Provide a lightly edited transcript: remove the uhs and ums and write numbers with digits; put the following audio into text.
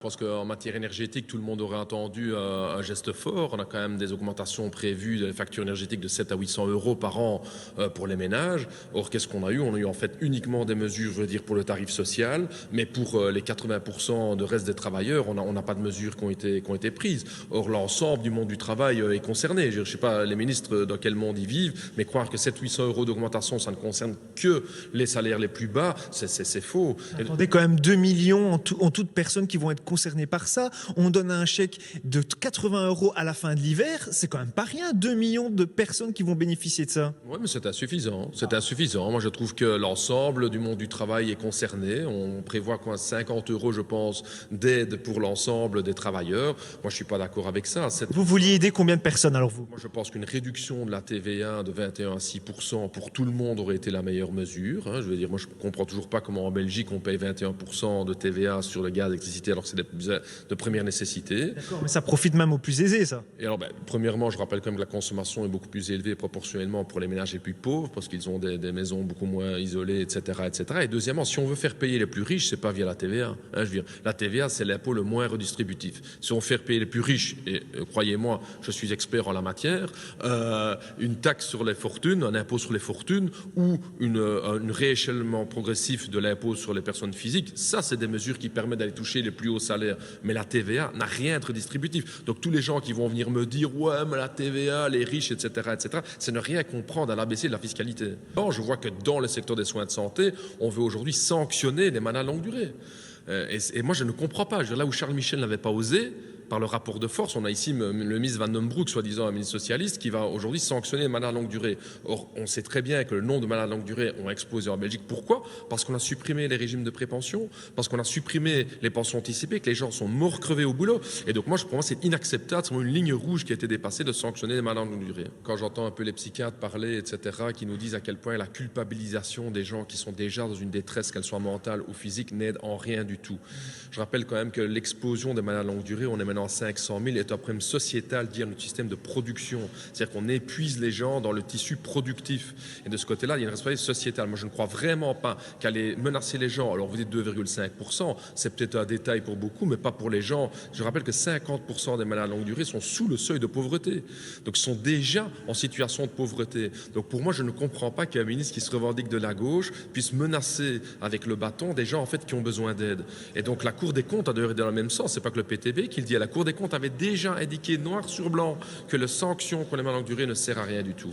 Je pense qu'en matière énergétique, tout le monde aurait attendu un geste fort. On a quand même des augmentations prévues des factures énergétiques de 700 à 800 euros par an pour les ménages. Or, qu'est-ce qu'on a eu? On a eu en fait uniquement des mesures, je veux dire, pour le tarif social, mais pour les 80% de reste des travailleurs, on n'a pas de mesures qui ont été prises. Or, l'ensemble du monde du travail est concerné. Je ne sais pas les ministres dans quel monde ils vivent, mais croire que 700-800 euros d'augmentation, ça ne concerne que les salaires les plus bas, c'est faux. Attendez, quand même 2 millions en toute personnes qui vont être concernés par ça. On donne un chèque de 80 euros à la fin de l'hiver. C'est quand même pas rien. 2 millions de personnes qui vont bénéficier de ça. Oui, mais c'est insuffisant. C'est insuffisant. Moi, je trouve que l'ensemble du monde du travail est concerné. On prévoit quoi, 50 euros, je pense, d'aide pour l'ensemble des travailleurs. Moi, je suis pas d'accord avec ça. Vous vouliez aider combien de personnes alors vous? Moi, je pense qu'une réduction de la TVA de 21 à 6% pour tout le monde aurait été la meilleure mesure. Je veux dire, moi, je comprends toujours pas comment en Belgique on paye 21% de TVA sur le gaz, l'électricité, alors que c'est de première nécessité. D'accord, mais ça profite même aux plus aisés, ça. Et alors, premièrement, je rappelle quand même que la consommation est beaucoup plus élevée proportionnellement pour les ménages les plus pauvres, parce qu'ils ont des maisons beaucoup moins isolées, etc., etc. Et deuxièmement, si on veut faire payer les plus riches, c'est pas via la TVA. Je veux dire, la TVA, c'est l'impôt le moins redistributif. Si on fait payer les plus riches, et croyez-moi, je suis expert en la matière, une taxe sur les fortunes, un impôt sur les fortunes, ou un rééchelonnement progressif de l'impôt sur les personnes physiques, ça, c'est des mesures qui permettent d'aller toucher les plus hauts salaires. Mais la TVA n'a rien de redistributif. Donc tous les gens qui vont venir me dire « ouais, mais la TVA, les riches, etc. », c'est ne rien comprendre à l'ABC de la fiscalité. Bon, je vois que dans le secteur des soins de santé, on veut aujourd'hui sanctionner les malades à longue durée. Et moi, je ne comprends pas. Je veux dire, là où Charles Michel n'avait pas osé, par le rapport de force, on a ici le ministre Van den Broek, soi-disant un ministre socialiste, qui va aujourd'hui sanctionner les malades à longue durée. Or, on sait très bien que le nombre de malades à longue durée ont explosé en Belgique. Pourquoi? Parce qu'on a supprimé les régimes de prépension, parce qu'on a supprimé les pensions anticipées, que les gens sont morts crevés au boulot. Et donc, moi, pour moi, c'est inacceptable. C'est une ligne rouge qui a été dépassée de sanctionner les malades à longue durée. Quand j'entends un peu les psychiatres parler, etc., qui nous disent à quel point la culpabilisation des gens qui sont déjà dans une détresse, qu'elle soit mentale ou physique, n'aide en rien du tout. Je rappelle quand même que l'explosion des malades à longue durée, on est maintenant à 500 000, est un problème sociétal lié à notre système de production. C'est-à-dire qu'on épuise les gens dans le tissu productif. Et de ce côté-là, il y a une responsabilité sociétale. Moi, je ne crois vraiment pas qu'aller menacer les gens, alors vous dites 2,5%, c'est peut-être un détail pour beaucoup, mais pas pour les gens. Je rappelle que 50% des malades à longue durée sont sous le seuil de pauvreté. Donc, sont déjà en situation de pauvreté. Donc, pour moi, je ne comprends pas qu'un ministre qui se revendique de la gauche puisse menacer avec le bâton des gens, en fait, qui ont besoin d'aide. Et donc, la Cour des comptes a d'ailleurs été dans le même sens. C'est pas que le PTB qui le dit. La Cour des comptes avait déjà indiqué noir sur blanc que la sanction pour les malades à longue durée ne sert à rien du tout.